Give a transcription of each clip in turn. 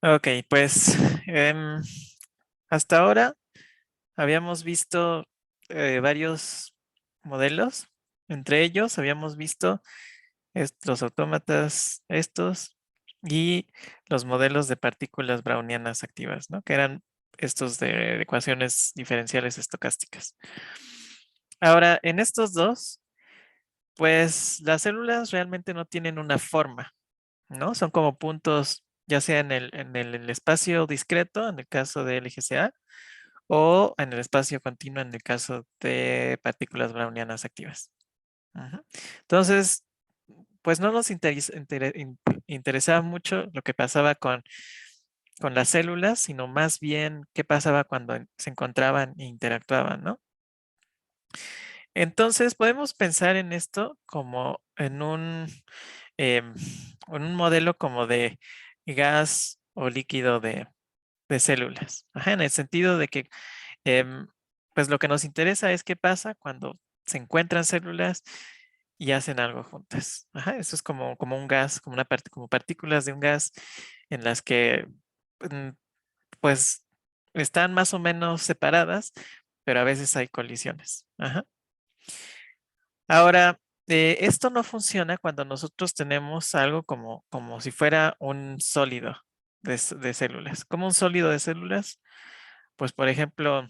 Ok, pues hasta ahora habíamos visto varios modelos. Entre ellos habíamos visto los autómatas estos y los modelos de partículas brownianas activas, ¿no? Que eran estos de ecuaciones diferenciales estocásticas. Ahora, en estos dos, pues las células realmente no tienen una forma, ¿no? Son como puntos, ya sea en el espacio discreto, en el caso de LGCA, o en el espacio continuo, en el caso de partículas brownianas activas. Ujú. Entonces, pues no nos interesaba mucho lo que pasaba con las células, sino más bien qué pasaba cuando se encontraban e interactuaban, ¿no? Entonces, podemos pensar en esto como em, en un modelo como de gas o líquido de células. Ajá, en el sentido de que, em, pues lo que nos interesa es qué pasa cuando se encuentran células y hacen algo juntas. Ajá, eso es como un gas, como como partículas de un gas en las que, mm, pues, están más o menos separadas, pero a veces hay colisiones. Ajá. Ahora, esto no funciona cuando nosotros tenemos algo como si fuera un sólido de células. Como un sólido de células, pues por ejemplo,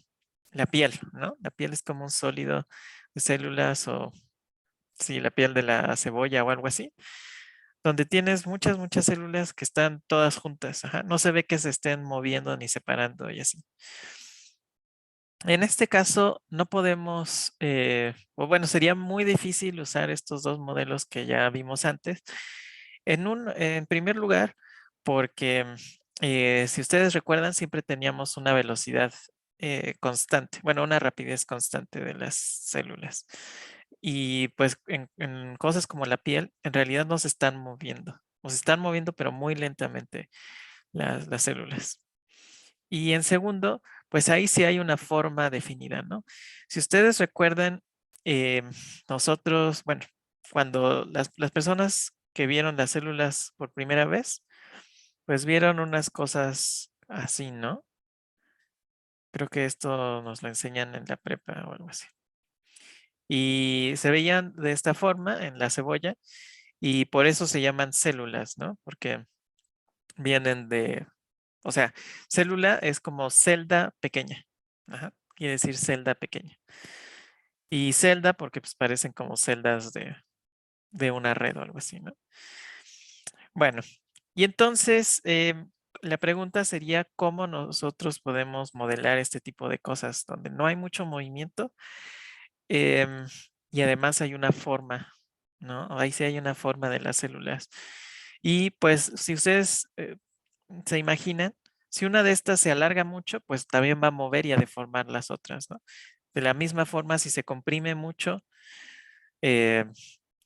la piel, ¿no? La piel es como un sólido de células o sí, la piel de la cebolla o algo así, donde tienes muchas células que están todas juntas. Ajá. No se ve que se estén moviendo ni separando y así. En este caso, no podemos, o bueno, sería muy difícil usar estos dos modelos que ya vimos antes. En primer lugar, porque si ustedes recuerdan, siempre teníamos una velocidad constante, bueno, una rapidez constante de las células. Y pues en cosas como la piel, en realidad no se están moviendo, o se están moviendo, pero muy lentamente las células. Y en segundo, pues ahí sí hay una forma definida, ¿no? Si ustedes recuerdan, nosotros, bueno, cuando las personas que vieron las células por primera vez, pues vieron unas cosas así, ¿no? Creo que esto nos lo enseñan en la prepa o algo así. Y se veían de esta forma en la cebolla y por eso se llaman células, ¿no? Porque vienen o sea, célula es como celda pequeña. Ajá, quiere decir celda pequeña. Y celda porque pues parecen como celdas de una red o algo así, ¿no? Bueno, y entonces la pregunta sería cómo nosotros podemos modelar este tipo de cosas donde no hay mucho movimiento em, y además hay una forma, ¿no? Ahí sí hay una forma de las células. Y pues si ustedes se imaginan, si una de estas se alarga mucho, pues también va a mover y a deformar las otras, ¿no? De la misma forma, si se comprime mucho, eh,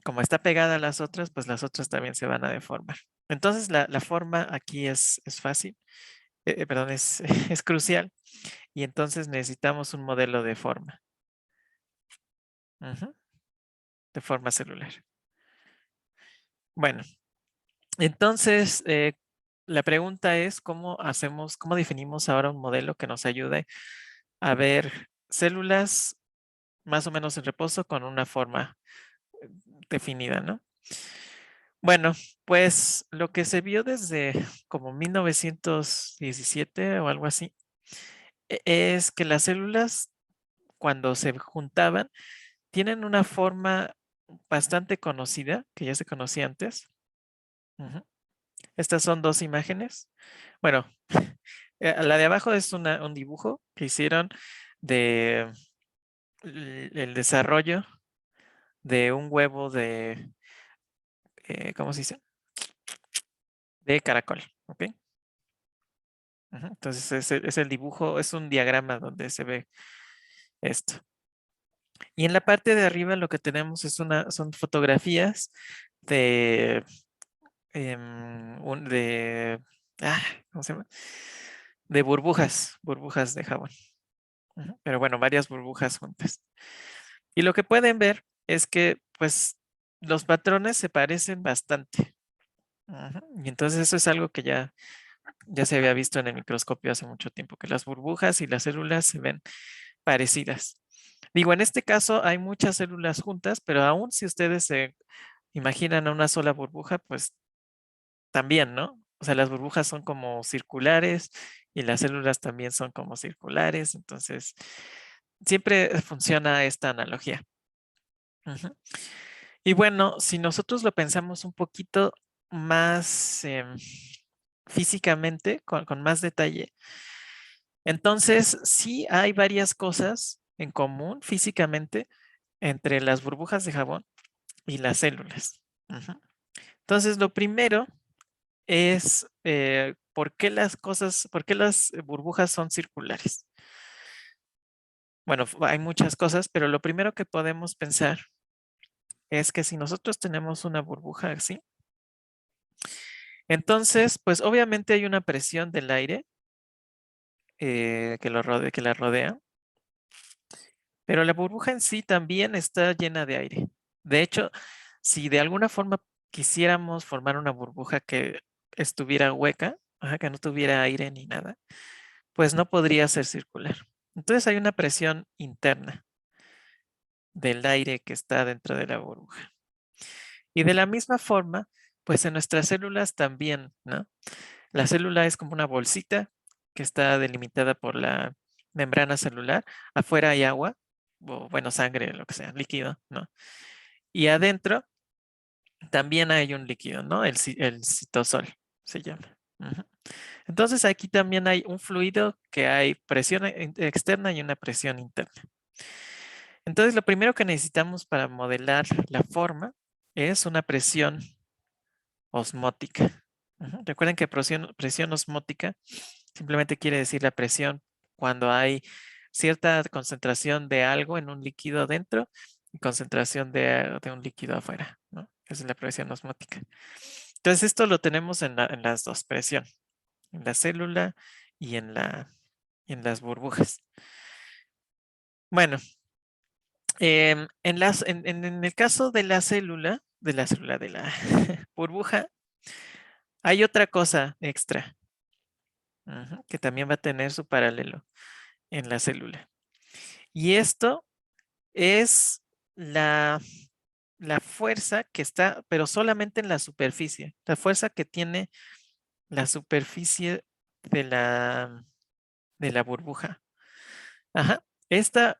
como está pegada a las otras, pues las otras también se van a deformar. Entonces, la forma aquí es fácil, perdón, es crucial y entonces necesitamos un modelo de forma, ujú, de forma celular. Bueno, entonces, la pregunta es cómo definimos ahora un modelo que nos ayude a ver células más o menos en reposo con una forma definida, ¿no? Bueno, pues lo que se vio desde como 1917 o algo así, es que las células cuando se juntaban tienen una forma bastante conocida, que ya se conocía antes. Ujú. Estas son dos imágenes. Bueno, la de abajo es un dibujo que hicieron de el desarrollo de un huevo ¿cómo se dice? De caracol, ¿ok? Ujú. Entonces es el dibujo, es un diagrama donde se ve esto. Y en la parte de arriba lo que tenemos son fotografías de, ah, ¿cómo se llama? De burbujas de jabón. Ujú. Pero bueno, varias burbujas juntas. Y lo que pueden ver es que, pues, los patrones se parecen bastante. Ujú. Y entonces eso es algo que ya Ya se había visto en el microscopio hace mucho tiempo que las burbujas y las células se ven parecidas. Digo, en este caso hay muchas células juntas, pero aún si ustedes se imaginan a una sola burbuja, pues también, ¿no? O sea, las burbujas son como circulares y las células también son como circulares, entonces siempre funciona esta analogía. Ujú. Y bueno, si nosotros lo pensamos un poquito más físicamente, con más detalle, entonces sí hay varias cosas en común físicamente entre las burbujas de jabón y las células. Ujú. Entonces, lo primero es por qué las burbujas son circulares. Bueno, hay muchas cosas, pero lo primero que podemos pensar es que si nosotros tenemos una burbuja así, entonces, pues obviamente hay una presión del aire que la rodea, pero la burbuja en sí también está llena de aire. De hecho, si de alguna forma quisiéramos formar una burbuja que estuviera hueca, ajá, que no tuviera aire ni nada, pues no podría ser circular. Entonces hay una presión interna del aire que está dentro de la burbuja. Y de la misma forma, pues en nuestras células también, ¿no? La célula es como una bolsita que está delimitada por la membrana celular. Afuera hay agua, o bueno, sangre, lo que sea, líquido, ¿no? Y adentro también hay un líquido, ¿no? El citosol se llama. Ujú. Entonces aquí también hay un fluido que hay presión externa y una presión interna. Entonces lo primero que necesitamos para modelar la forma es una presión osmótica. Ujú. Recuerden que presión osmótica simplemente quiere decir la presión cuando hay cierta concentración de algo en un líquido dentro y concentración de un líquido afuera, ¿no? Esa es la presión osmótica. Entonces esto lo tenemos en las dos, presión, en la célula y en las burbujas. Bueno, en el caso de la burbuja, hay otra cosa extra, ujú, que también va a tener su paralelo en la célula. Y esto es la, la fuerza que está, pero solamente en la superficie, la fuerza que tiene la superficie de de la burbuja. Ajá. Esta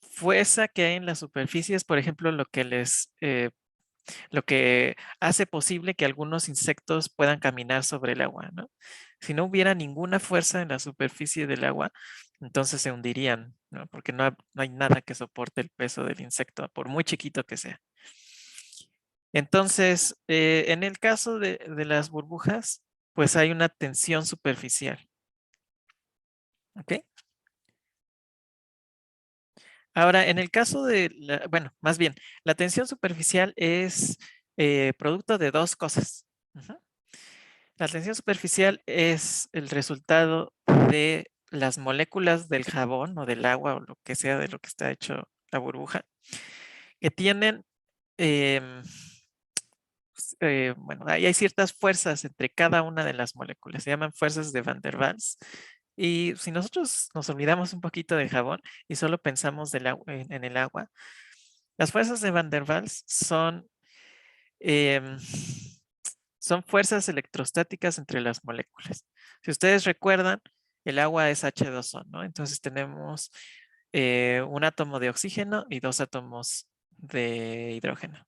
fuerza que hay en la superficie es, por ejemplo, lo que hace posible que algunos insectos puedan caminar sobre el agua, ¿no? Si no hubiera ninguna fuerza en la superficie del agua, entonces se hundirían, ¿no? Porque no hay nada que soporte el peso del insecto, por muy chiquito que sea. Entonces, en el caso de las burbujas, pues hay una tensión superficial, ¿ok? Ahora, en el caso bueno, más bien, la tensión superficial es producto de dos cosas. Ujú. La tensión superficial es el resultado de las moléculas del jabón o del agua o lo que sea de lo que está hecho la burbuja, que tienen, em, bueno, ahí hay ciertas fuerzas entre cada una de las moléculas, se llaman fuerzas de Van der Waals. Y si nosotros nos olvidamos un poquito del jabón y solo pensamos en el agua, las fuerzas de Van der Waals em, son fuerzas electrostáticas entre las moléculas. Si ustedes recuerdan, el agua es H2O, ¿no? Entonces tenemos un átomo de oxígeno y dos átomos de hidrógeno.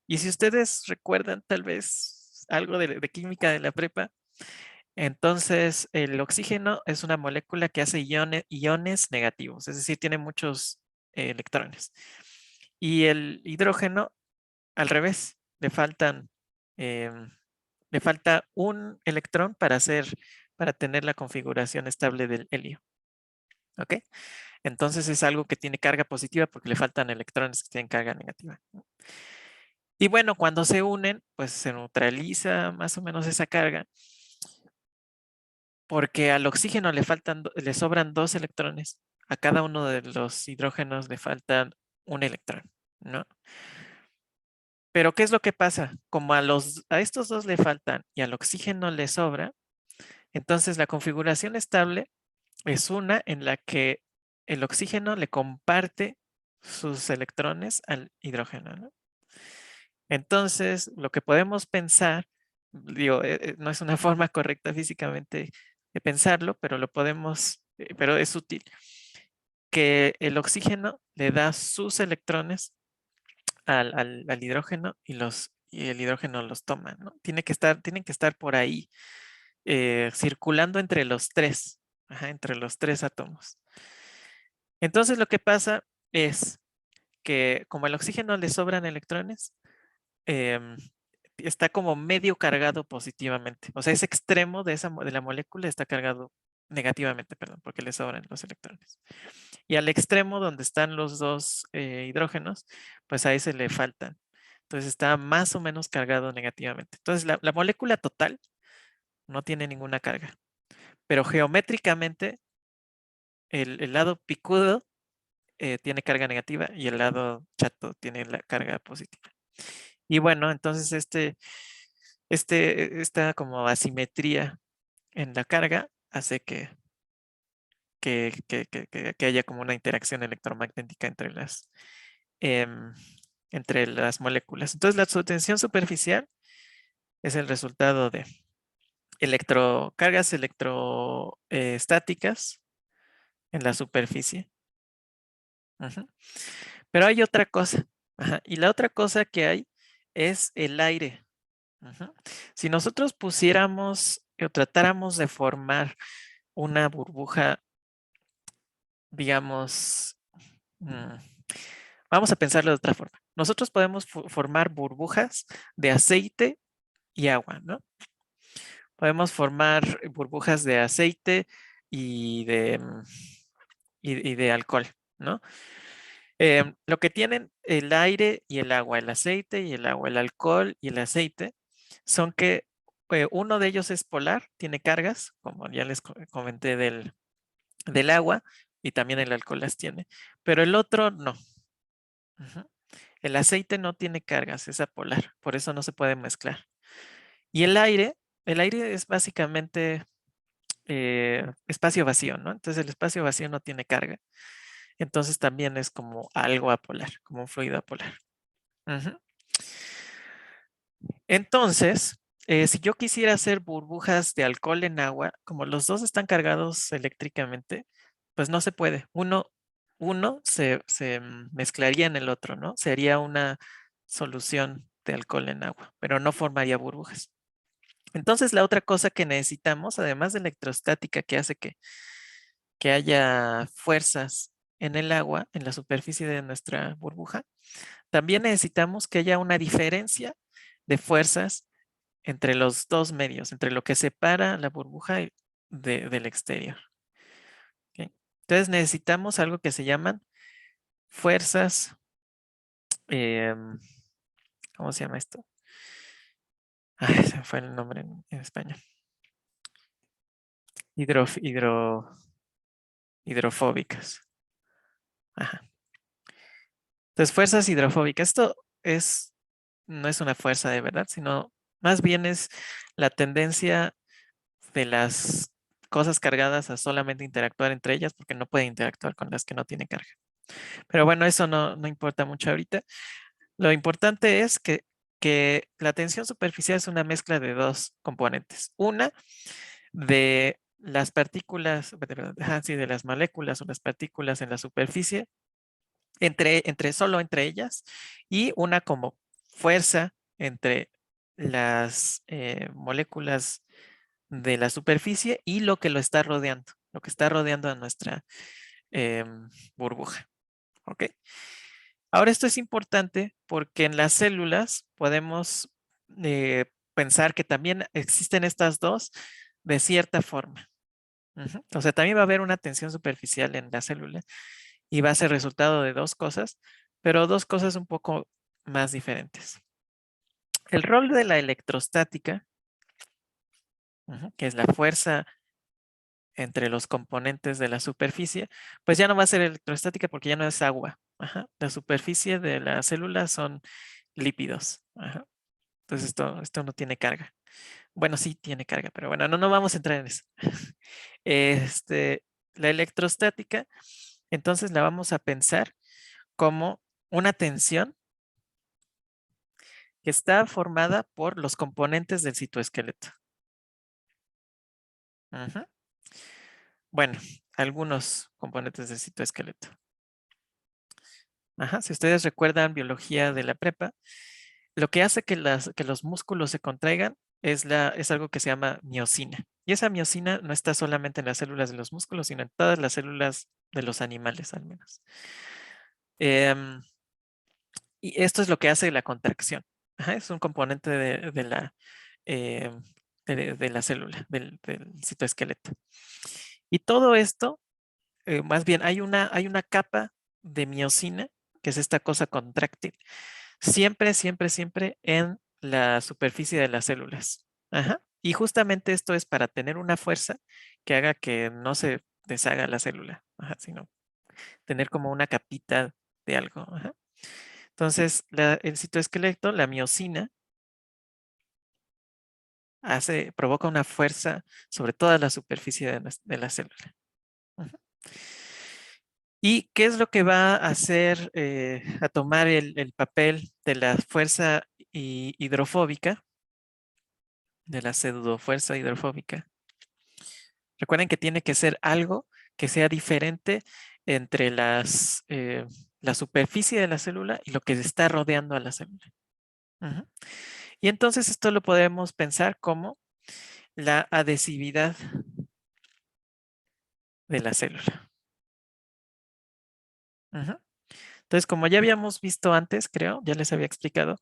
Y si ustedes recuerdan tal vez algo de química de la prepa, entonces el oxígeno es una molécula que hace iones negativos, es decir, tiene muchos electrones. Y el hidrógeno, al revés, em, le falta un electrón para tener la configuración estable del helio. ¿Ok? Entonces es algo que tiene carga positiva porque le faltan electrones que tienen carga negativa. Y bueno, cuando se unen, pues se neutraliza más o menos esa carga porque al oxígeno le sobran dos electrones. A cada uno de los hidrógenos le faltan un electrón, ¿no? Pero ¿qué es lo que pasa? Como a estos dos le faltan y al oxígeno le sobra, Entonces, la configuración estable es una en la que el oxígeno le comparte sus electrones al hidrógeno, ¿no? Entonces, lo que podemos pensar, digo, no es una forma correcta físicamente de pensarlo, pero lo podemos, pero es útil, que el oxígeno le da sus electrones al hidrógeno y el hidrógeno los toma, ¿no? Tienen que estar por ahí, circulando entre los tres, entre los tres átomos. Entonces, lo que pasa es que como al oxígeno le sobran electrones, em, está como medio cargado positivamente. O sea, ese extremo de la molécula está cargado negativamente, perdón, porque le sobran los electrones. Y al extremo donde están los dos hidrógenos, pues ahí se le faltan. Entonces está más o menos cargado negativamente. Entonces la molécula total no tiene ninguna carga, pero geométricamente el lado picudo tiene carga negativa y el lado chato tiene la carga positiva. Y bueno, entonces esta como asimetría en la carga hace que haya como una interacción electromagnética em, entre las moléculas. Entonces, la tensión superficial es el resultado de cargas electrostáticas en la superficie. Ujú. Pero hay otra cosa. Y la otra cosa que hay es el aire. Ujú. Si nosotros pusiéramos o tratáramos de formar una burbuja, digamos, mm, vamos a pensarlo de otra forma. Nosotros podemos formar burbujas de aceite y agua, ¿no? Podemos formar burbujas de aceite y y de alcohol, ¿no? Lo que tienen el aire y el agua, el aceite y el agua, el alcohol y el aceite, son que uno de ellos es polar, tiene cargas, como ya les comenté del agua, y también el alcohol las tiene, pero el otro no. Ujú. El aceite no tiene cargas, es apolar, por eso no se puede mezclar. Y el aire es básicamente espacio vacío, ¿no? Entonces el espacio vacío no tiene carga. Entonces también es como algo apolar, como un fluido apolar. Ujú. Entonces, si yo quisiera hacer burbujas de alcohol en agua, como los dos están cargados eléctricamente, pues no se puede. Uno se mezclaría en el otro, ¿no? Sería una solución de alcohol en agua, pero no formaría burbujas. Entonces, la otra cosa que necesitamos, además de electrostática que hace que haya fuerzas en el agua, en la superficie de nuestra burbuja, también necesitamos que haya una diferencia de fuerzas entre los dos medios, entre lo que separa la burbuja del exterior. ¿Ok? Entonces necesitamos algo que se llaman fuerzas, em, ¿cómo se llama esto? Ay, se me fue el nombre en español. Hidro, hidro, hidrofóbicas. Ajá. Entonces, fuerzas hidrofóbicas. No es una fuerza de verdad, sino más bien es la tendencia de las cosas cargadas a solamente interactuar entre ellas porque no pueden interactuar con las que no tienen carga. Pero bueno, eso no importa mucho ahorita. Lo importante es que la tensión superficial es una mezcla de dos componentes. Una de las partículas, sí, de las moléculas o las partículas en la superficie, solo entre ellas, y una como fuerza entre las moléculas de la superficie y lo que lo está rodeando, lo que está rodeando a nuestra burbuja. ¿Ok? Ahora esto es importante porque en las células podemos pensar que también existen estas dos de cierta forma. Ujú. O sea, también va a haber una tensión superficial en la célula y va a ser resultado de dos cosas, pero dos cosas un poco más diferentes. El rol de la electrostática, que es la fuerza entre los componentes de la superficie, pues ya no va a ser electrostática porque ya no es agua. La superficie de la célula son lípidos. Entonces esto no tiene carga. Bueno, sí tiene carga, pero bueno, no vamos a entrar en eso. Este, la electrostática, entonces la vamos a pensar como una tensión que está formada por los componentes del citoesqueleto. Ujú. Bueno, algunos componentes del citoesqueleto. Ajá, si ustedes recuerdan biología de la prepa, lo que hace que los músculos se contraigan es algo que se llama miocina. Y esa miocina no está solamente en las células de los músculos, sino en todas las células de los animales al menos. Em, y esto es lo que hace la contracción. Ajá, es un componente em, de la célula, del citoesqueleto. Y todo esto, más bien, hay una capa de miocina, que es esta cosa contráctil, siempre, siempre, siempre en la superficie de las células. Ajá. Y justamente esto es para tener una fuerza que haga que no se deshaga la célula, ajá, sino tener como una capita de algo. Ajá. Entonces, el citoesqueleto, la miocina, provoca una fuerza sobre toda la superficie de la célula. Ujú. ¿Y qué es lo que va a hacer, a tomar el papel de la fuerza hidrofóbica, de la pseudofuerza hidrofóbica? Recuerden que tiene que ser algo que sea diferente entre la superficie de la célula y lo que está rodeando a la célula. Ujú. Y entonces esto lo podemos pensar como la adhesividad de la célula. Ujú. Entonces, como ya habíamos visto antes, creo, ya les había explicado,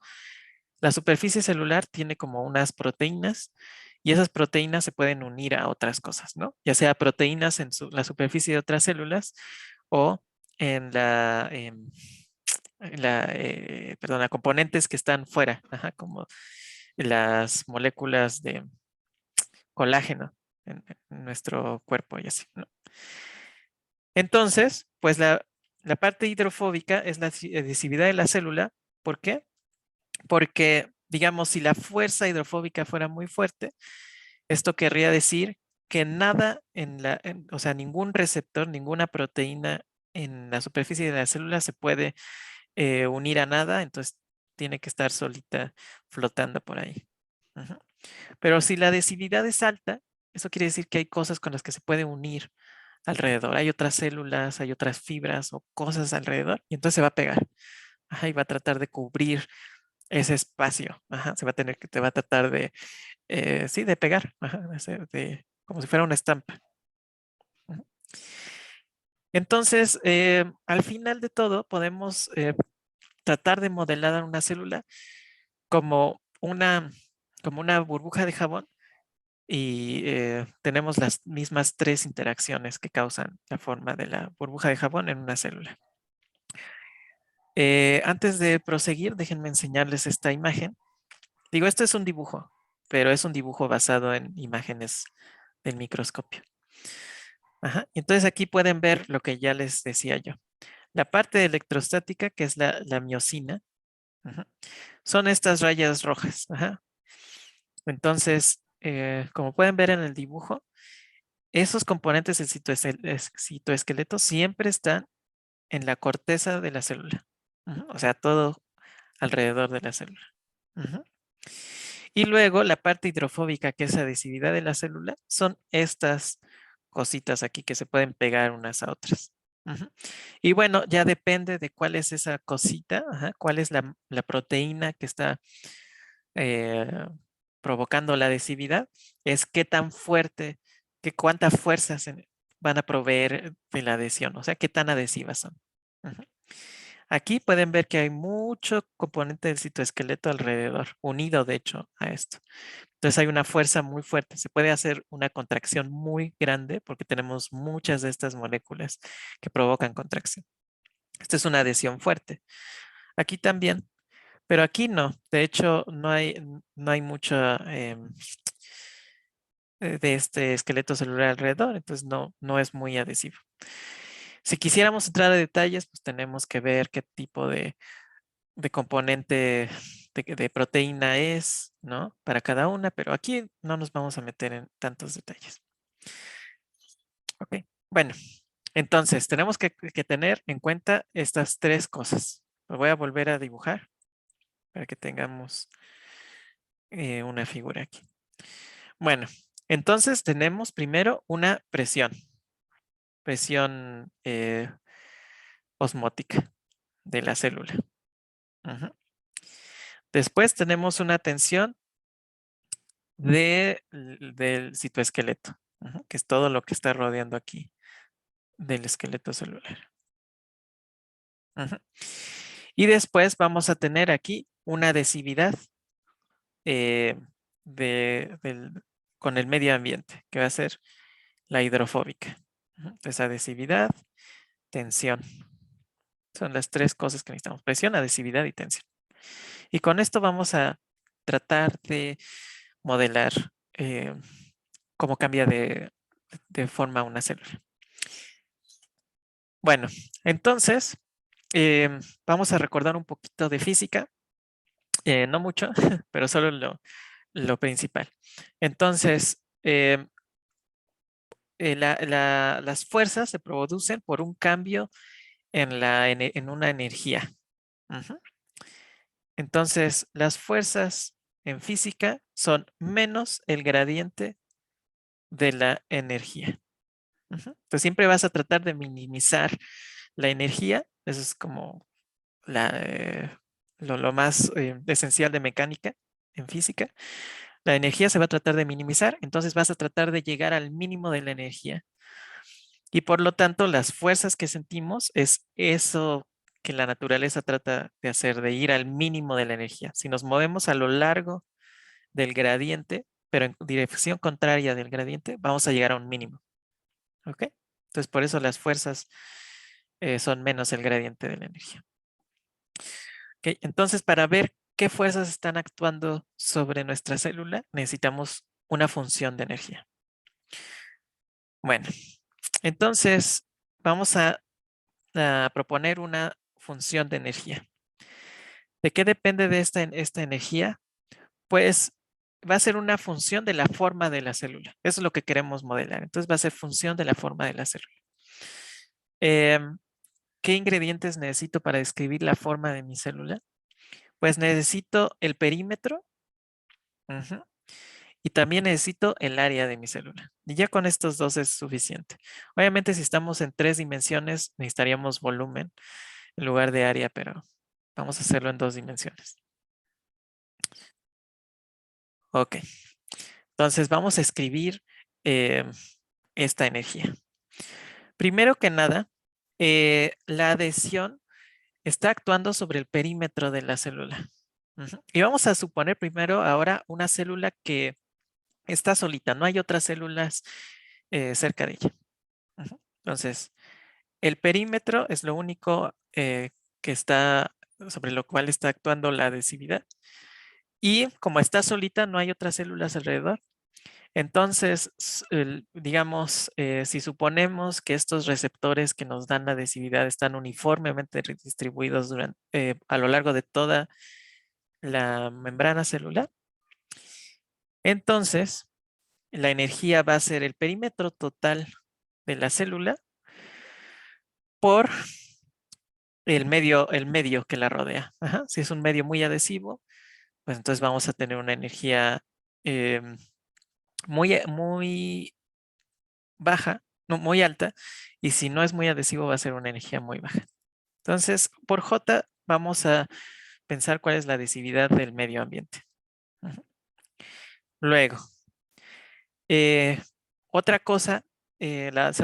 la superficie celular tiene como unas proteínas y esas proteínas se pueden unir a otras cosas, ¿no? Ya sea proteínas en la superficie de otras células o en perdón, componentes que están fuera, ajá, como las moléculas de colágeno en nuestro cuerpo y así, ¿no? Entonces, pues la parte hidrofóbica es la adhesividad de la célula. ¿Por qué? Porque, digamos, si la fuerza hidrofóbica fuera muy fuerte, esto querría decir que nada o sea, ningún receptor, ninguna proteína en la superficie de la célula se puede unir a nada, entonces tiene que estar solita flotando por ahí. Ujú. Pero si la adhesividad es alta, eso quiere decir que hay cosas con las que se puede unir alrededor. Hay otras células, hay otras fibras o cosas alrededor y entonces se va a pegar. Ajá, y va a tratar de cubrir ese espacio. Ajá, te va a tratar sí, de pegar. Ajá, como si fuera una estampa. Ujú. Entonces, al final de todo, podemos tratar de modelar una célula como como una burbuja de jabón y tenemos las mismas tres interacciones que causan la forma de la burbuja de jabón en una célula. Antes de proseguir, déjenme enseñarles esta imagen. Digo, esto es un dibujo, pero es un dibujo basado en imágenes del microscopio. Ajá. Entonces aquí pueden ver lo que ya les decía yo. La parte electrostática, que es la miocina, ajá, son estas rayas rojas. Ajá. Entonces, como pueden ver en el dibujo, esos componentes del citoesqueleto siempre están en la corteza de la célula. Ujú. O sea, todo alrededor de la célula. Ujú. Y luego la parte hidrofóbica, que es la adhesividad de la célula, son estas cositas aquí que se pueden pegar unas a otras. Ujú. Y bueno, ya depende de cuál es esa cosita, ajá, cuál es la proteína que está eh, provocando la adhesividad, es qué tan fuerte, cuánta fuerza van a proveer de la adhesión, o sea, qué tan adhesivas son. Ujú. Aquí pueden ver que hay mucho componente del citoesqueleto alrededor, unido de hecho a esto. Entonces hay una fuerza muy fuerte. Se puede hacer una contracción muy grande porque tenemos muchas de estas moléculas que provocan contracción. Esta es una adhesión fuerte. Aquí también, pero aquí no. De hecho, no hay mucho de este esqueleto celular alrededor, entonces no es muy adhesivo. Si quisiéramos entrar a detalles, pues tenemos que ver qué tipo de componente de proteína es, ¿no? Para cada una, pero aquí no nos vamos a meter en tantos detalles. Ok, bueno, entonces tenemos que tener en cuenta estas tres cosas. Lo voy a volver a dibujar para que tengamos una figura aquí. Bueno, entonces tenemos primero una presión osmótica de la célula. Ujú. Después tenemos una tensión del citoesqueleto, ujú, que es todo lo que está rodeando aquí del esqueleto celular. Ujú. Y después vamos a tener aquí una adhesividad eh, con el medio ambiente, que va a ser la hidrofóbica. Ujú. Entonces, adhesividad, tensión. Son las tres cosas que necesitamos: presión, adhesividad y tensión. Y con esto vamos a tratar de modelar cómo cambia de forma una célula. Bueno, entonces vamos a recordar un poquito de física, no mucho, pero solo lo principal. Entonces, las fuerzas se producen por un cambio en una energía. Ujú. Entonces, las fuerzas en física son menos el gradiente de la energía. Ujú. Entonces, siempre vas a tratar de minimizar la energía. Eso es como lo más esencial de mecánica en física. La energía se va a tratar de minimizar, entonces vas a tratar de llegar al mínimo de la energía. Y por lo tanto, las fuerzas que sentimos es eso que la naturaleza trata de hacer, de ir al mínimo de la energía. Si nos movemos a lo largo del gradiente, pero en dirección contraria del gradiente, vamos a llegar a un mínimo. ¿Ok? Entonces, por eso las fuerzas son menos el gradiente de la energía. ¿Ok? Entonces, para ver qué fuerzas están actuando sobre nuestra célula, necesitamos una función de energía. Bueno, entonces vamos a proponer una función de energía. ¿De qué depende de esta energía? Pues va a ser una función de la forma de la célula. Eso es lo que queremos modelar. Entonces va a ser función de la forma de la célula. Em, ¿Qué ingredientes necesito para describir la forma de mi célula? Pues necesito el perímetro, ujú, y también necesito el área de mi célula. Y ya con estos dos es suficiente. Obviamente, si estamos en 3 dimensiones, necesitaríamos volumen en lugar de área, pero vamos a hacerlo en 2 dimensiones. Ok, entonces vamos a escribir esta energía. Primero que nada, la adhesión está actuando sobre el perímetro de la célula. Ujú. Y vamos a suponer primero ahora una célula que está solita, no hay otras células cerca de ella. Ujú. Entonces, el perímetro es lo único que está sobre lo cual está actuando la adhesividad. Y como está solita, no hay otras células alrededor. Entonces, digamos, si suponemos que estos receptores que nos dan la adhesividad están uniformemente distribuidos a lo largo de toda la membrana celular, entonces la energía va a ser el perímetro total de la célula por el medio que la rodea. Ajá. Si es un medio muy adhesivo, pues entonces vamos a tener una energía muy baja, no muy alta, y si no es muy adhesivo va a ser una energía muy baja. Entonces, por J vamos a pensar cuál es la adhesividad del medio ambiente. Ujú. Luego, eh, otra cosa,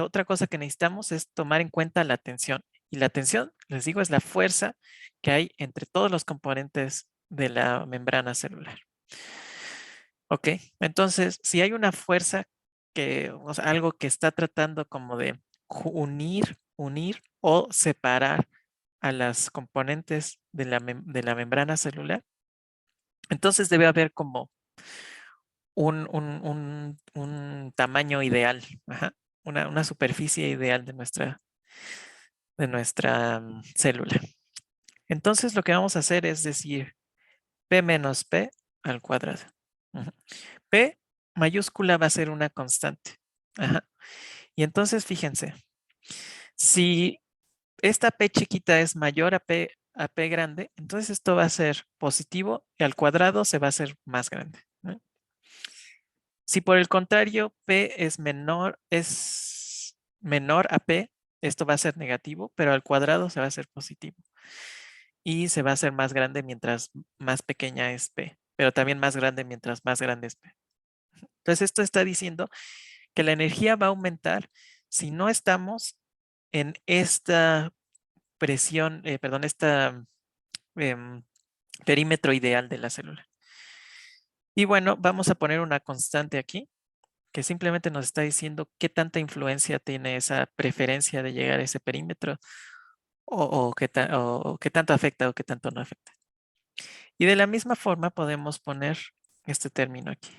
otra cosa que necesitamos es tomar en cuenta la tensión. Y la tensión, les digo, es la fuerza que hay entre todos los componentes de la membrana celular. Ok, entonces, si hay una fuerza o sea, algo que está tratando como de unir o separar a las componentes de la membrana celular, entonces debe haber como un tamaño ideal, ajá, una superficie ideal de nuestra célula. Entonces lo que vamos a hacer es decir P menos P al cuadrado. Ujú. P mayúscula va a ser una constante. Ajá. Y entonces fíjense, si esta P chiquita es mayor a P grande, entonces esto va a ser positivo y al cuadrado se va a hacer más grande, ¿no? Si por el contrario P es menor a P, esto va a ser negativo, pero al cuadrado se va a hacer positivo. Y se va a hacer más grande mientras más pequeña es P, pero también más grande mientras más grande es P. Entonces esto está diciendo que la energía va a aumentar si no estamos en esta presión, perdón, esta em, perímetro ideal de la célula. Y bueno, vamos a poner una constante aquí que simplemente nos está diciendo qué tanta influencia tiene esa preferencia de llegar a ese perímetro o qué tanto afecta o qué tanto no afecta. Y de la misma forma podemos poner este término aquí.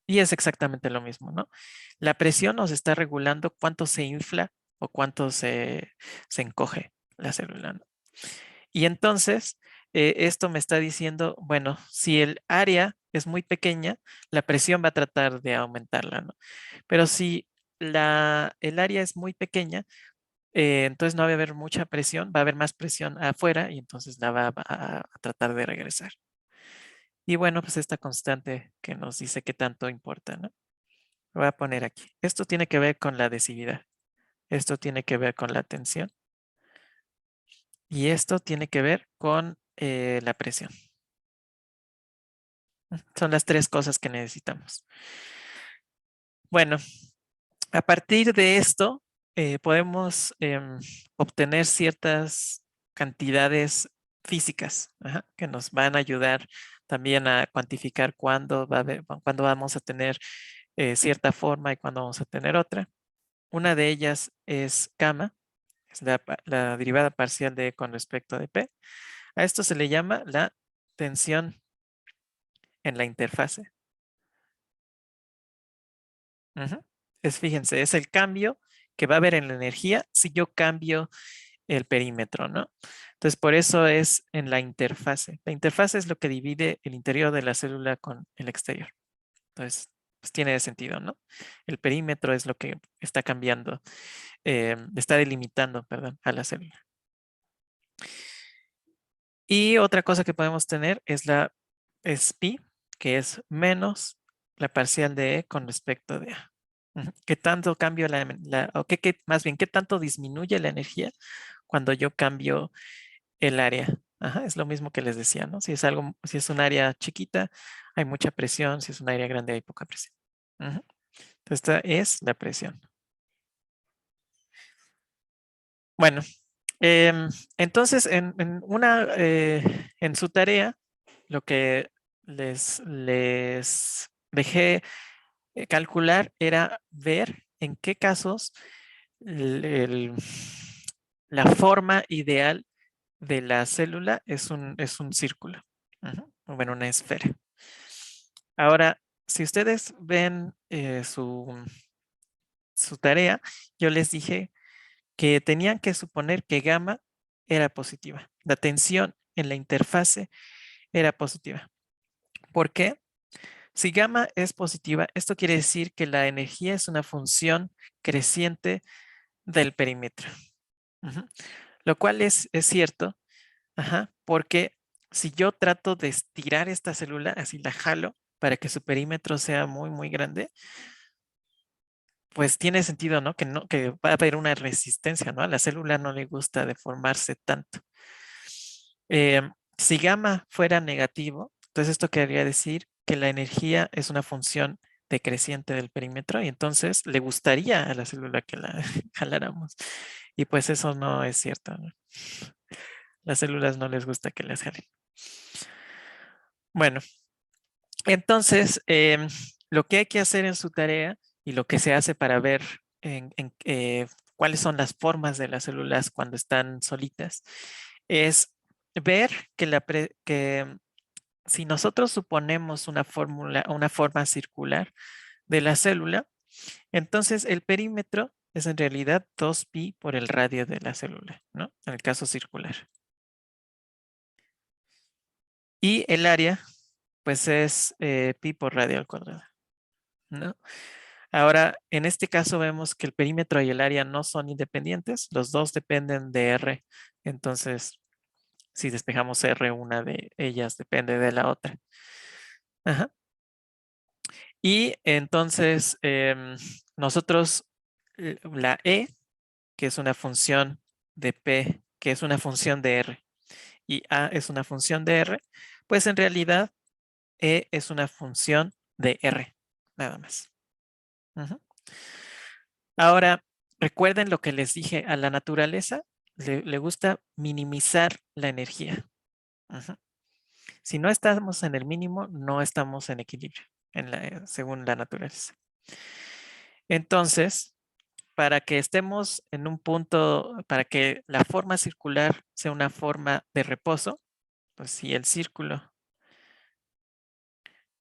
Y es exactamente lo mismo, ¿no? La presión nos está regulando cuánto se infla o cuánto se encoge la célula, ¿no? Y entonces, esto me está diciendo, bueno, si el área es muy pequeña, la presión va a tratar de aumentarla, ¿no? Pero si el área es muy pequeña, entonces no va a haber mucha presión, va a haber más presión afuera y entonces la va a tratar de regresar. Y bueno, pues esta constante que nos dice qué tanto importa, ¿no? Lo voy a poner aquí. Esto tiene que ver con la adhesividad. Esto tiene que ver con la tensión. Y esto tiene que ver con la presión. Son las tres cosas que necesitamos. Bueno, a partir de esto podemos obtener ciertas cantidades físicas, ajá, que nos van a ayudar también a cuantificar cuándo vamos a tener cierta forma y cuándo vamos a tener otra. Una de ellas es gamma, es la derivada parcial de E con respecto de P. A esto se le llama la tensión en la interfase. Ujú. Fíjense, es el cambio que va a haber en la energía si yo cambio el perímetro, ¿no? Entonces, por eso es en la interfase. La interfase es lo que divide el interior de la célula con el exterior. Entonces, pues tiene sentido, ¿no? El perímetro es lo que está cambiando, está delimitando, perdón, a la célula. Y otra cosa que podemos tener es pi, que es menos la parcial de E con respecto de A. Ujú. ¿Qué tanto cambio o más bien, qué tanto disminuye la energía cuando yo cambio el área? Ajá, es lo mismo que les decía, ¿no? Si es un área chiquita, hay mucha presión, si es un área grande, hay poca presión. Ujú. Esta es la presión. Bueno, em, entonces en su tarea, lo que les dejé calcular era ver en qué casos el- el- la forma ideal de la célula es un círculo. Ujú, o bueno, una esfera. Ahora, si ustedes ven su tarea, yo les dije que tenían que suponer que gamma era positiva. La tensión en la interfase era positiva. ¿Por qué? Si gamma es positiva, esto quiere decir que la energía es una función creciente del perímetro. Ujú. Lo cual es cierto, ajá, porque si yo trato de estirar esta célula, así la jalo para que su perímetro sea muy, muy grande, pues tiene sentido, ¿no? Que va a haber una resistencia, ¿no? A la célula no le gusta deformarse tanto. Si gamma fuera negativo, entonces esto querría decir que la energía es una función decreciente del perímetro y entonces le gustaría a la célula que la jaláramos. Y pues eso no es cierto, ¿no? Las células no les gusta que las jalen. Bueno, entonces lo que hay que hacer en su tarea y lo que se hace para ver cuáles son las formas de las células cuando están solitas es ver que si nosotros suponemos una forma circular de la célula, entonces el perímetro es en realidad 2pi por el radio de la célula, ¿no? En el caso circular. Y el área, pues es pi por radio al cuadrado, ¿no? Ahora, en este caso vemos que el perímetro y el área no son independientes, los dos dependen de R. Entonces, si despejamos R, una de ellas depende de la otra. Ajá. Y entonces, nosotros, la E, que es una función de P, que es una función de R, y A es una función de R, pues en realidad E es una función de R, nada más. Ujú. Ahora, recuerden lo que les dije, a la naturaleza le gusta minimizar la energía. Ujú. Si no estamos en el mínimo, no estamos en equilibrio, según la naturaleza. Entonces, para que estemos en un punto, para que la forma circular sea una forma de reposo, pues si el círculo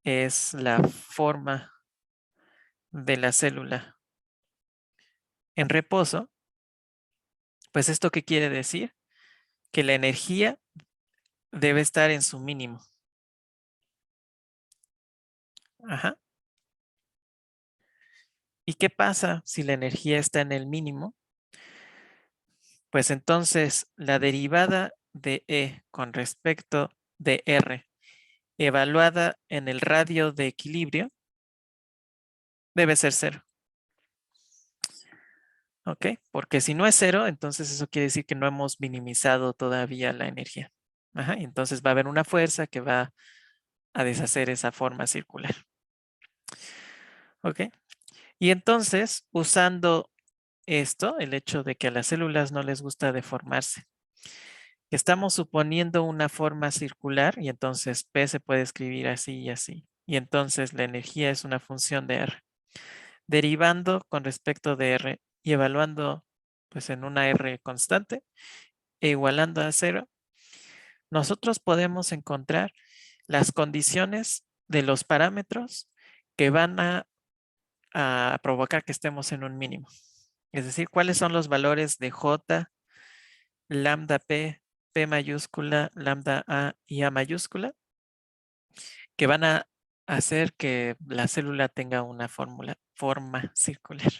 es la forma de la célula en reposo, pues ¿esto qué quiere decir? Que la energía debe estar en su mínimo. Ajá. ¿Y qué pasa si la energía está en el mínimo? Pues entonces la derivada de E con respecto de R evaluada en el radio de equilibrio debe ser cero. ¿Ok? Porque si no es cero, entonces eso quiere decir que no hemos minimizado todavía la energía. Ajá, y entonces va a haber una fuerza que va a deshacer esa forma circular. ¿Ok? Y entonces, usando esto, el hecho de que a las células no les gusta deformarse, estamos suponiendo una forma circular y entonces P se puede escribir así y así. Y entonces la energía es una función de R. Derivando con respecto de R y evaluando pues en una R constante e igualando a cero, nosotros podemos encontrar las condiciones de los parámetros que van a provocar que estemos en un mínimo. Es decir, cuáles son los valores de J, lambda P, P mayúscula, lambda A y A mayúscula, que van a hacer que la célula tenga una forma circular.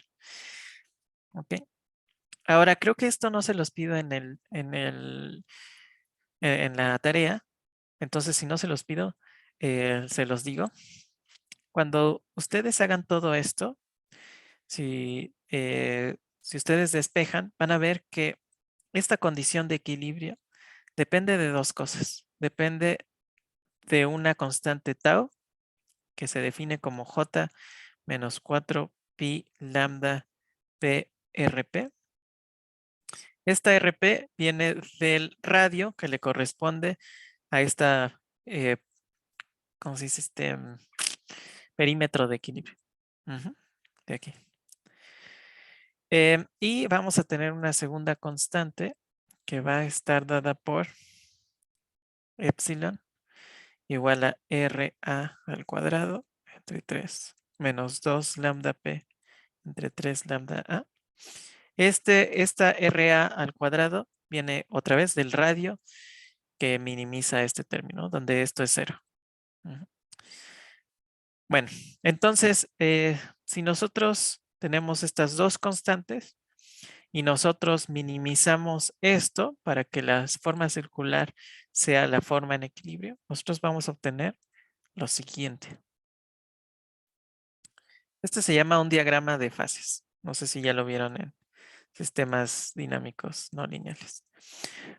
¿Ok? Ahora, creo que esto no se los pido en la tarea. Entonces, si no se los pido, se los digo. Cuando ustedes hagan todo esto, si ustedes despejan, van a ver que esta condición de equilibrio depende de dos cosas. Depende de una constante tau, que se define como J menos 4 pi lambda P RP. Esta RP viene del radio que le corresponde a esta, ¿cómo se dice? Perímetro de equilibrio. Ujú, de aquí. Y vamos a tener una segunda constante que va a estar dada por epsilon igual a RA al cuadrado entre 3 menos 2 lambda P entre 3 lambda A. Esta RA al cuadrado viene otra vez del radio que minimiza este término, donde esto es cero. Ujú. Bueno, entonces, si nosotros tenemos estas dos constantes y nosotros minimizamos esto para que la forma circular sea la forma en equilibrio, nosotros vamos a obtener lo siguiente. Este se llama un diagrama de fases. No sé si ya lo vieron en sistemas dinámicos no lineales.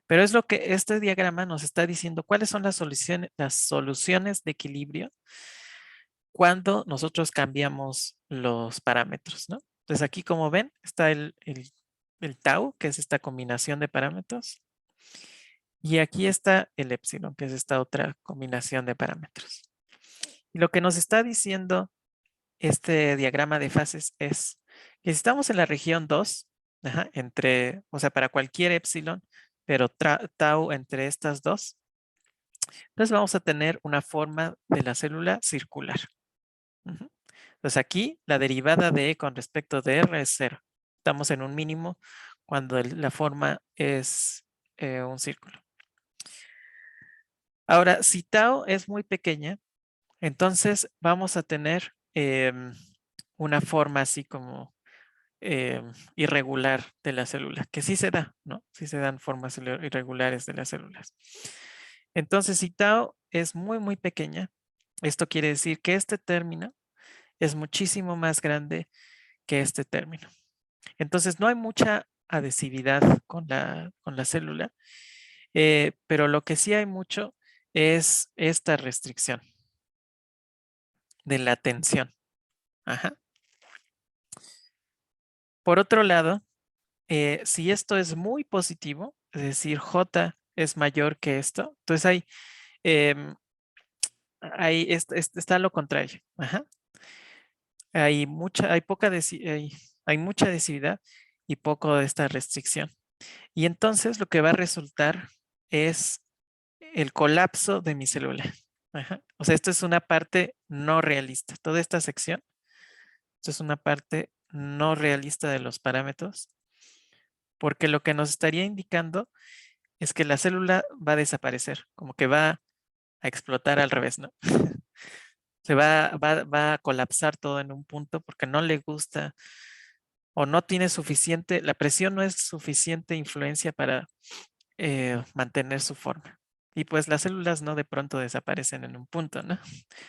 Pero es lo que este diagrama nos está diciendo cuáles son las soluciones de equilibrio cuando nosotros cambiamos los parámetros, ¿no? Entonces aquí, como ven, está el tau, que es esta combinación de parámetros. Y aquí está el epsilon, que es esta otra combinación de parámetros. Y lo que nos está diciendo este diagrama de fases es que si estamos en la región 2, ajá, o sea, para cualquier epsilon, pero tau entre estas dos, entonces vamos a tener una forma de la célula circular. Ujú. Entonces aquí la derivada de E con respecto de R es cero. Estamos en un mínimo cuando la forma es un círculo. Ahora, si tau es muy pequeña, entonces vamos a tener una forma así como irregular de la célula, que sí se da, ¿no? Sí se dan formas irregulares de las células. Entonces, si tau es muy, muy pequeña, esto quiere decir que este término es muchísimo más grande que este término. Entonces, no hay mucha adhesividad con la célula, pero lo que sí hay mucho es esta restricción de la tensión. Ajá. Por otro lado, si esto es muy positivo, es decir, J es mayor que esto, entonces em, está lo contrario. Ajá. Hay mucha adhesividad y poco de esta restricción. Y entonces lo que va a resultar es el colapso de mi célula. Ajá. O sea, esto es una parte no realista. Toda esta sección, esto es una parte no realista de los parámetros, porque lo que nos estaría indicando es que la célula va a desaparecer, como que va a explotar al revés, ¿no? Va a colapsar todo en un punto porque no le gusta o no tiene suficiente, la presión no es suficiente influencia para mantener su forma. Y pues las células no de pronto desaparecen en un punto, ¿no?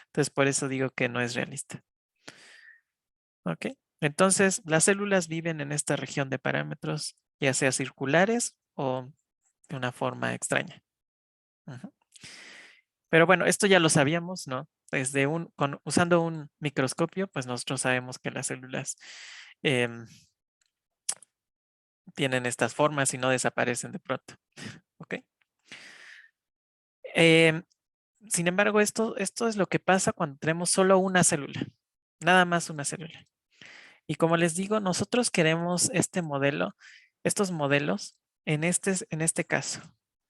Entonces por eso digo que no es realista. ¿Ok? Entonces las células viven en esta región de parámetros, ya sea circulares o de una forma extraña. Ujú. Pero bueno, esto ya lo sabíamos, ¿no? Usando un microscopio, pues nosotros sabemos que las células em, tienen estas formas y no desaparecen de pronto. ¿Ok? Em, Sin embargo, esto es lo que pasa cuando tenemos solo una célula, nada más una célula. Y como les digo, nosotros queremos estos modelos en este caso.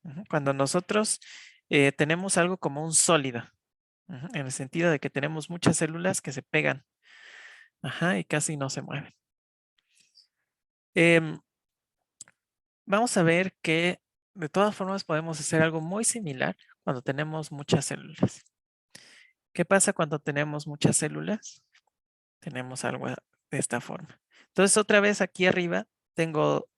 Ujú. Cuando nosotros tenemos algo como un sólido, ujú, en el sentido de que tenemos muchas células que se pegan, ajá, y casi no se mueven. Em, Vamos a ver que de todas formas podemos hacer algo muy similar cuando tenemos muchas células. ¿Qué pasa cuando tenemos muchas células? Tenemos algo de esta forma. Entonces, otra vez aquí arriba tengo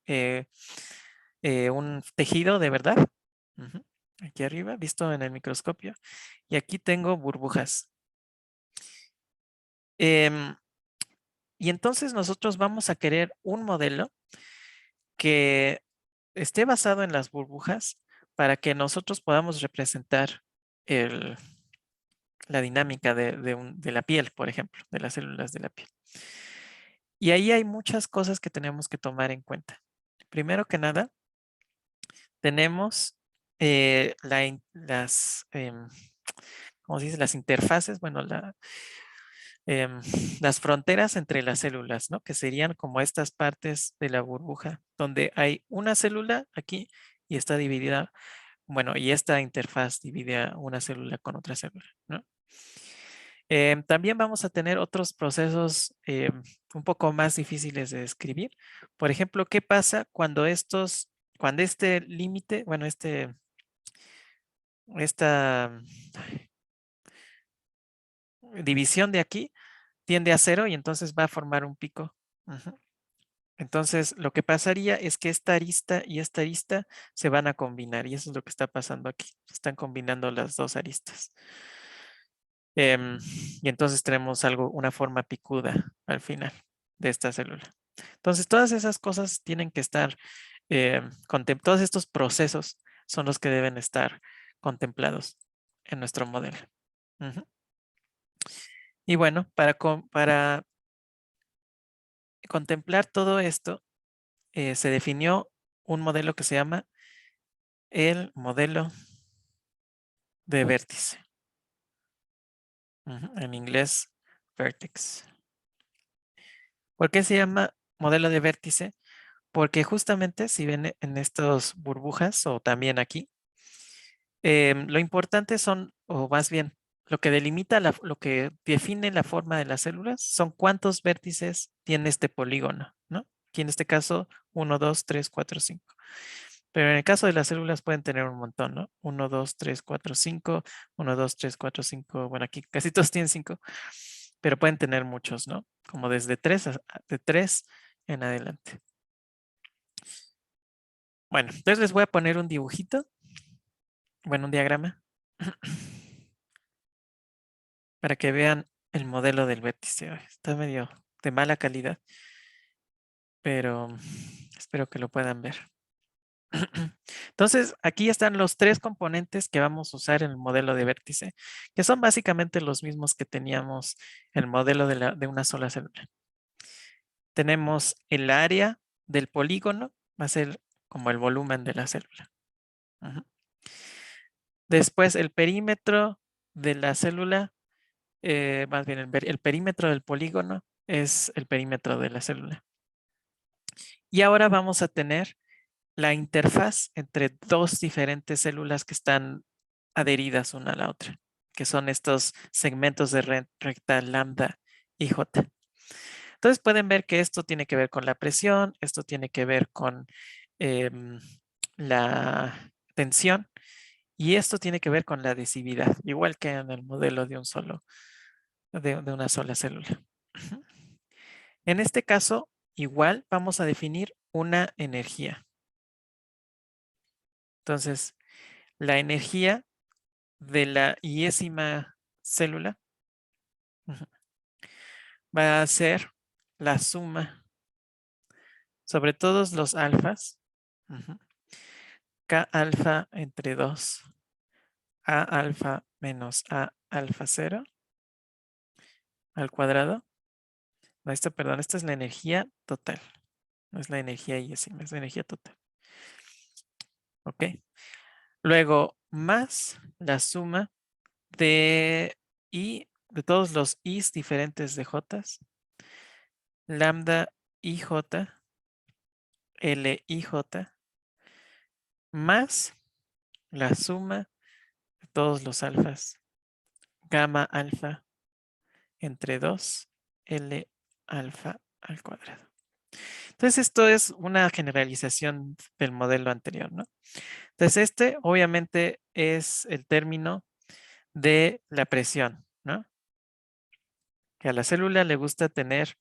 un tejido de verdad. Ujú. Aquí arriba, visto en el microscopio. Y aquí tengo burbujas. Em, y entonces nosotros vamos a querer un modelo que esté basado en las burbujas para que nosotros podamos representar el- la dinámica de la piel, por ejemplo, de las células de la piel. Y ahí hay muchas cosas que tenemos que tomar en cuenta. Primero que nada, tenemos ¿cómo se dice? Las interfaces, bueno, em, las fronteras entre las células, ¿no? Que serían como estas partes de la burbuja, donde hay una célula aquí y está dividida, bueno, y esta interfaz divide a una célula con otra célula, ¿no? También vamos a tener otros procesos un poco más difíciles de describir. Por ejemplo, ¿qué pasa cuando este límite, bueno, esta división de aquí tiende a cero y entonces va a formar un pico? Ujú. Entonces, lo que pasaría es que esta arista y esta arista se van a combinar y eso es lo que está pasando aquí. Se están combinando las dos aristas. Y entonces tenemos una forma picuda al final de esta célula. Entonces, todas esas cosas tienen que estar, todos estos procesos son los que deben estar contemplados en nuestro modelo. Ujú. Y bueno, para contemplar todo esto, se definió un modelo que se llama el modelo de vértice. Ujú. En inglés, vertex. ¿Por qué se llama modelo de vértice? Porque justamente si ven en estas burbujas o también aquí, lo importante son, o más bien, lo que delimita, lo que define la forma de las células son cuántos vértices tiene este polígono, ¿no? Aquí en este caso, 1, 2, 3, 4, 5. Pero en el caso de las células pueden tener un montón, ¿no? 1, 2, 3, 4, 5. 1, 2, 3, 4, 5. Bueno, aquí casi todos tienen 5. Pero pueden tener muchos, ¿no? Como desde 3, de 3 en adelante. Bueno, entonces les voy a poner un dibujito. Bueno, un diagrama. Para que vean el modelo del vértice. Ay, está medio de mala calidad, pero espero que lo puedan ver. Entonces, aquí están los tres componentes que vamos a usar en el modelo de vértice, que son básicamente los mismos que teníamos en el modelo de una sola célula. Tenemos el área del polígono, va a ser como el volumen de la célula. Ujú. Después, el perímetro de la célula, más bien el perímetro del polígono es el perímetro de la célula. Y ahora vamos a tener la interfaz entre dos diferentes células que están adheridas una a la otra, que son estos segmentos de recta lambda y J. Entonces pueden ver que esto tiene que ver con la presión, esto tiene que ver con em, la tensión y esto tiene que ver con la adhesividad, igual que en el modelo de de una sola célula. En este caso, igual vamos a definir una energía. Entonces, la energía de la iésima célula va a ser la suma sobre todos los alfas, K alfa entre 2, A alfa menos A alfa 0 al cuadrado. No, perdón, esta es la energía total. No es la energía iésima, es la energía total. ¿Ok? Luego, más la suma de I, de todos los I's diferentes de J's, lambda IJ, LIJ, más la suma de todos los alfas, gamma alfa entre 2, L alfa al cuadrado. Entonces esto es una generalización del modelo anterior, ¿no? Entonces este obviamente es el término de la presión, ¿no? Que a la célula le gusta tener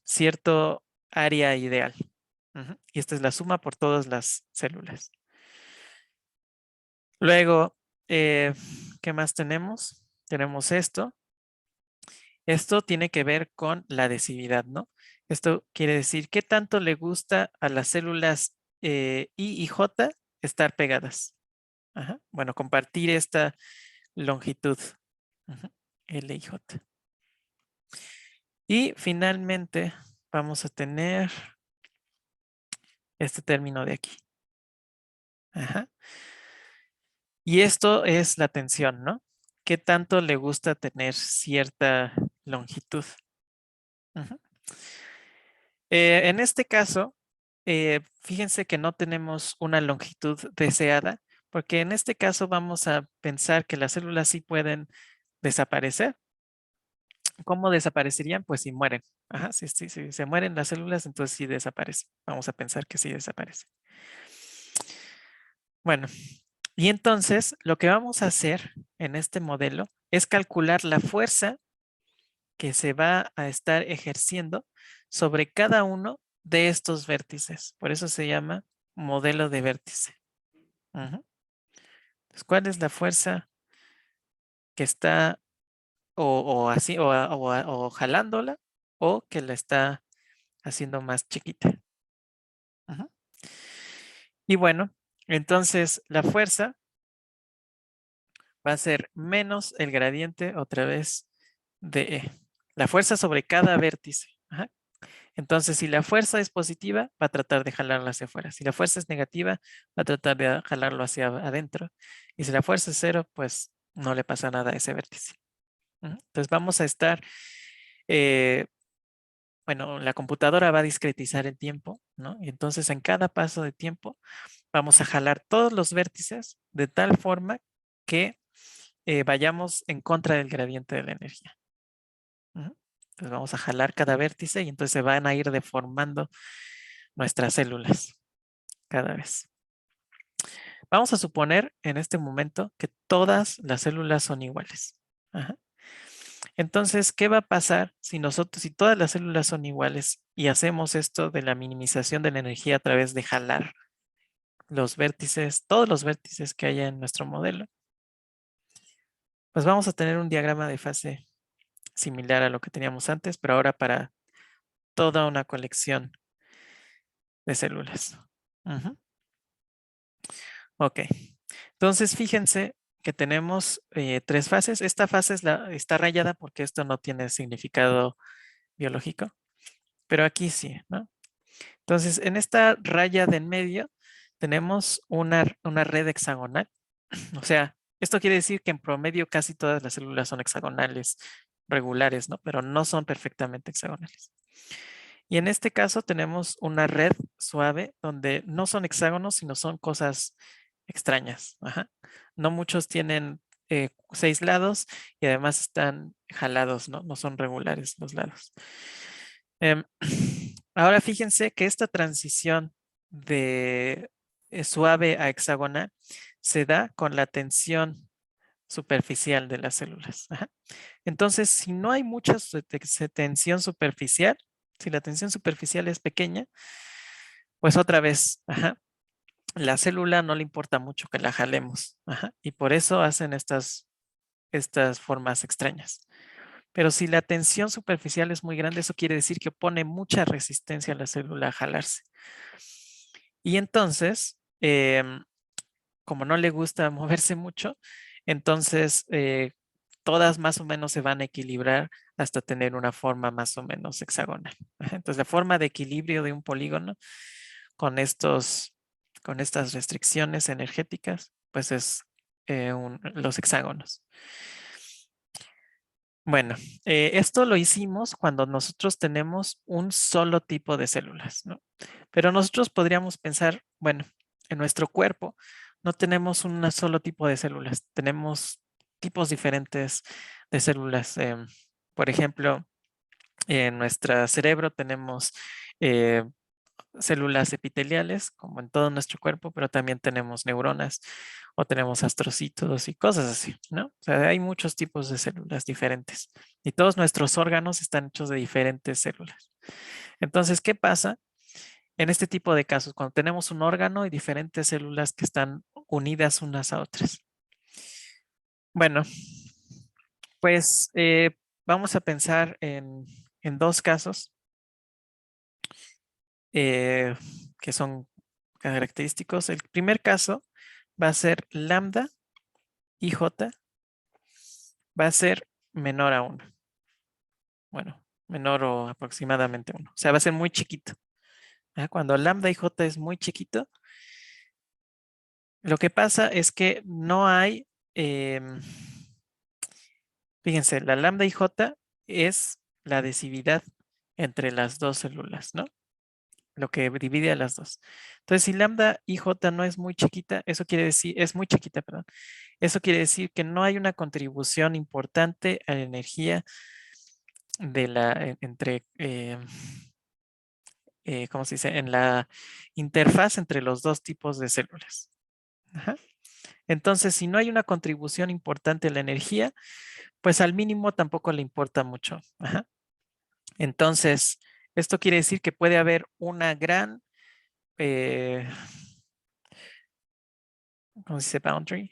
cierto área ideal. Y esta es la suma por todas las células. Luego, ¿qué más tenemos? Tenemos esto. Esto tiene que ver con la adhesividad, ¿no? Esto quiere decir qué tanto le gusta a las células I y J estar pegadas. Ajá. Bueno, compartir esta longitud. L y J. Y finalmente vamos a tener este término de aquí. Ajá. Y esto es la tensión, ¿no? ¿Qué tanto le gusta tener cierta longitud? En este caso, fíjense que no tenemos una longitud deseada, porque en este caso vamos a pensar que las células sí pueden desaparecer. ¿Cómo desaparecerían? Pues si mueren. Ajá, si se mueren las células, entonces sí desaparecen. Vamos a pensar que sí desaparecen. Bueno, y entonces lo que vamos a hacer en este modelo es calcular la fuerza que se va a estar ejerciendo sobre cada uno de estos vértices. Por eso se llama modelo de vértice. Entonces, ¿cuál es la fuerza que está o así o jalándola o que la está haciendo más chiquita? Y bueno, entonces la fuerza va a ser menos el gradiente otra vez de E. La fuerza sobre cada vértice. Entonces, si la fuerza es positiva, va a tratar de jalarlo hacia afuera. Si la fuerza es negativa, va a tratar de jalarlo hacia adentro. Y si la fuerza es cero, pues no le pasa nada a ese vértice. Entonces vamos a estar, bueno, la computadora va a discretizar el tiempo, ¿no? Y entonces en cada paso de tiempo vamos a jalar todos los vértices de tal forma que vayamos en contra del gradiente de la energía. Entonces vamos a jalar cada vértice y entonces se van a ir deformando nuestras células. cada vez. Vamos a suponer en este momento que todas las células son iguales. Ajá. Entonces, ¿qué va a pasar si todas las células son iguales y hacemos esto de la minimización de la energía a través de jalar los vértices, todos los vértices que haya en nuestro modelo? Pues vamos a tener un diagrama de fase similar a lo que teníamos antes, pero ahora para toda una colección de células. Ujú. Ok. Entonces, fíjense que tenemos 3 fases. Esta fase está rayada porque esto no tiene significado biológico, pero aquí sí, ¿no? Entonces, en esta raya de en medio tenemos una red hexagonal. O sea, esto quiere decir que en promedio casi todas las células son hexagonales regulares, ¿no? Pero no son perfectamente hexagonales. Y en este caso tenemos una red suave donde no son hexágonos, sino son cosas extrañas. Ajá. No muchos tienen 6 lados y además están jalados, ¿no? No son regulares los lados. Em, ahora fíjense que esta transición de suave a hexagonal se da con la tensión superficial de las células. Ajá. Entonces, si no hay mucha tensión superficial, si la tensión superficial es pequeña, pues otra vez, ajá, la célula no le importa mucho que la jalemos. Ajá, y por eso hacen estas formas extrañas. Pero si la tensión superficial es muy grande, eso quiere decir que pone mucha resistencia a la célula a jalarse. Y entonces, como no le gusta moverse mucho, entonces todas más o menos se van a equilibrar hasta tener una forma más o menos hexagonal. Entonces, la forma de equilibrio de un polígono con con estas restricciones energéticas, pues es los hexágonos. Bueno, esto lo hicimos cuando nosotros tenemos un solo tipo de células, ¿no? Pero nosotros podríamos pensar, bueno, en nuestro cuerpo no tenemos un solo tipo de células, tenemos tipos diferentes de células. Por ejemplo, en nuestro cerebro tenemos eh, células epiteliales, como en todo nuestro cuerpo, pero también tenemos neuronas o tenemos astrocitos y cosas así, ¿no? O sea, hay muchos tipos de células diferentes y todos nuestros órganos están hechos de diferentes células. Entonces, ¿qué pasa en este tipo de casos cuando tenemos un órgano y diferentes células que están unidas unas a otras? Bueno, pues vamos a pensar en 2 casos eh, que son característicos. El primer caso va a ser lambda y j va a ser menor a 1. Bueno, menor o aproximadamente 1. O sea, va a ser muy chiquito. Cuando lambda y j es muy chiquito, lo que pasa es que no hay, fíjense, la lambda y j es la adhesividad entre las dos células, ¿no? Lo que divide a las dos. Entonces, si lambda y j no es muy chiquita, eso quiere decir, es muy chiquita, perdón. Eso quiere decir que no hay una contribución importante a la energía de entre, ¿cómo se dice? En la interfaz entre los dos tipos de células. Ajá. Entonces, si no hay una contribución importante a la energía, pues al mínimo tampoco le importa mucho. Ajá. Entonces, esto quiere decir que puede haber una gran, ¿cómo se dice? Boundary.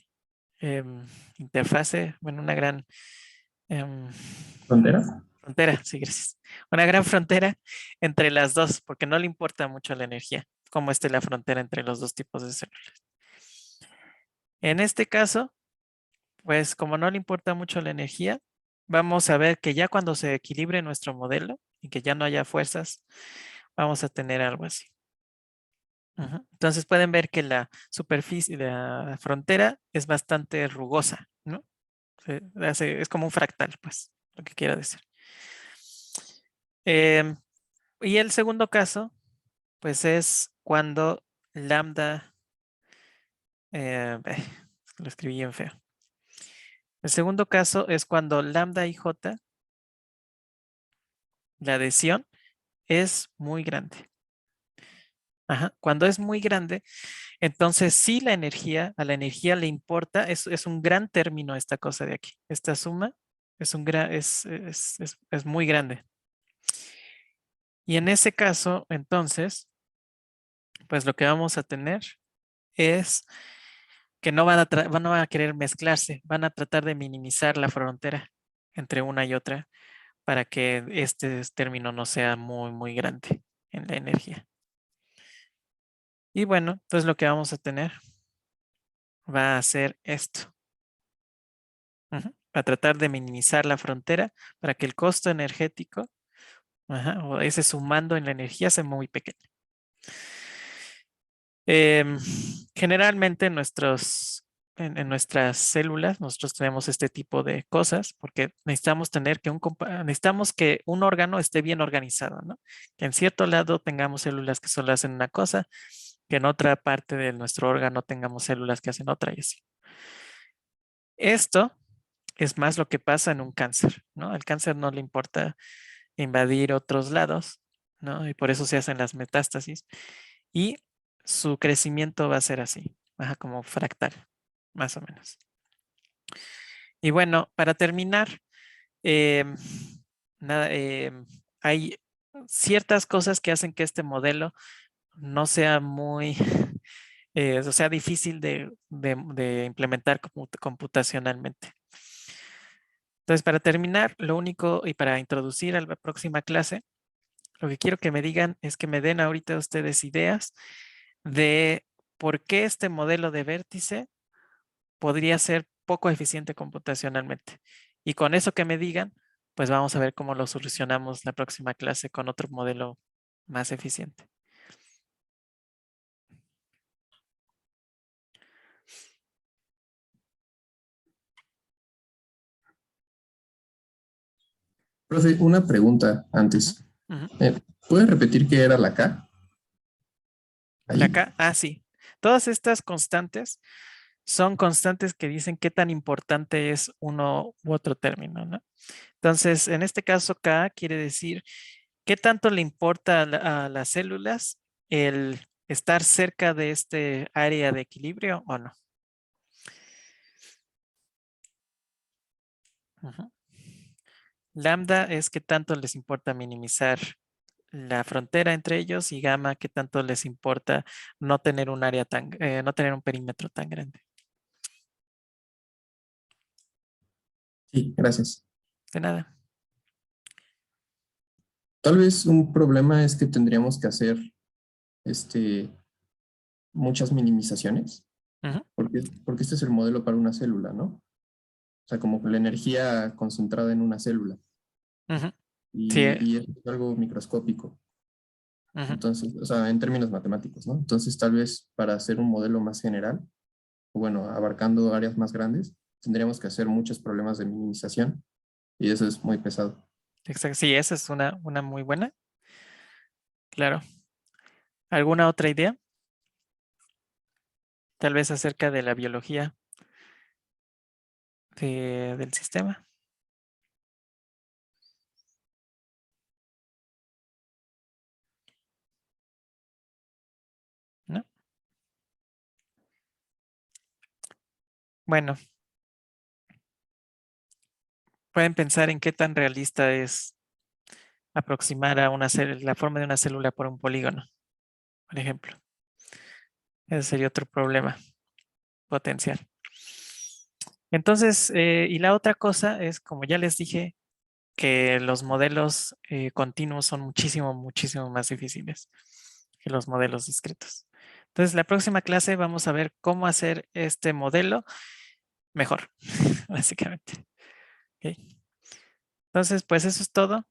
Interfase, bueno, una gran em, ¿Fronteras? frontera, sí, gracias. Una gran frontera entre las dos, porque no le importa mucho la energía, como esté la frontera entre los dos tipos de células. En este caso, pues como no le importa mucho la energía, vamos a ver que ya cuando se equilibre nuestro modelo y que ya no haya fuerzas, vamos a tener algo así. Entonces pueden ver que la superficie, la frontera es bastante rugosa, ¿no? Es como un fractal, pues, lo que quiero decir. Em, y el segundo caso, pues es cuando lambda, lo escribí bien feo. El segundo caso es cuando lambda y j, la adhesión es muy grande. Ajá, cuando es muy grande, entonces sí la energía, a la energía le importa, es un gran término esta cosa de aquí. Esta suma es un gran, es muy grande. Y en ese caso, entonces, pues lo que vamos a tener es que no van a querer mezclarse, van a tratar de minimizar la frontera entre una y otra para que este término no sea muy, muy grande en la energía. Y bueno, entonces lo que vamos a tener va a ser esto. Para tratar de minimizar la frontera para que el costo energético, o ese sumando en la energía, sea muy pequeño. Em, generalmente en nuestras células nosotros tenemos este tipo de cosas porque necesitamos tener que necesitamos que un órgano esté bien organizado, ¿no? Que en cierto lado tengamos células que solo hacen una cosa, que en otra parte de nuestro órgano tengamos células que hacen otra y así. Esto es más lo que pasa en un cáncer, ¿no? Al cáncer no le importa invadir otros lados, ¿no? Y por eso se hacen las metástasis. Y su crecimiento va a ser así, como fractal, más o menos. Y bueno, para terminar, em, nada, hay ciertas cosas que hacen que este modelo no sea muy, o sea, difícil de implementar computacionalmente. Entonces, para terminar, lo único y para introducir a la próxima clase, lo que quiero que me digan es que me den ahorita ustedes ideas de por qué este modelo de vértice podría ser poco eficiente computacionalmente. Y con eso que me digan, pues vamos a ver cómo lo solucionamos la próxima clase con otro modelo más eficiente. Profe, una pregunta Ujú, antes. ujú. ¿Puedes repetir qué era la K? La Ahí. K, sí. Todas estas constantes son constantes que dicen qué tan importante es uno u otro término, ¿no? Entonces, en este caso, K quiere decir qué tanto le importa a las células el estar cerca de este área de equilibrio o no. Ujú. Lambda es qué tanto les importa minimizar la frontera entre ellos y gamma qué tanto les importa no tener un área no tener un perímetro tan grande. Sí, gracias. De nada. Tal vez un problema es que tendríamos que hacer este, muchas minimizaciones, Ujú, porque este es el modelo para una célula, ¿no? O sea, como la energía concentrada en una célula ujú. Sí, y es algo microscópico. ujú, Entonces, o sea, en términos matemáticos, ¿no? Entonces, tal vez para hacer un modelo más general, o bueno, abarcando áreas más grandes, tendríamos que hacer muchos problemas de minimización y eso es muy pesado. exacto. Sí, esa es una muy buena. Claro. ¿Alguna otra idea? Tal vez acerca de la biología del sistema, ¿no? Bueno, pueden pensar en qué tan realista es aproximar a la forma de una célula por un polígono, por ejemplo. Ese sería otro problema potencial. Entonces, y la otra cosa es, como ya les dije, que los modelos continuos son muchísimo, muchísimo más difíciles que los modelos discretos. Entonces, la próxima clase vamos a ver cómo hacer este modelo mejor, básicamente. ¿Ok? Entonces, pues eso es todo.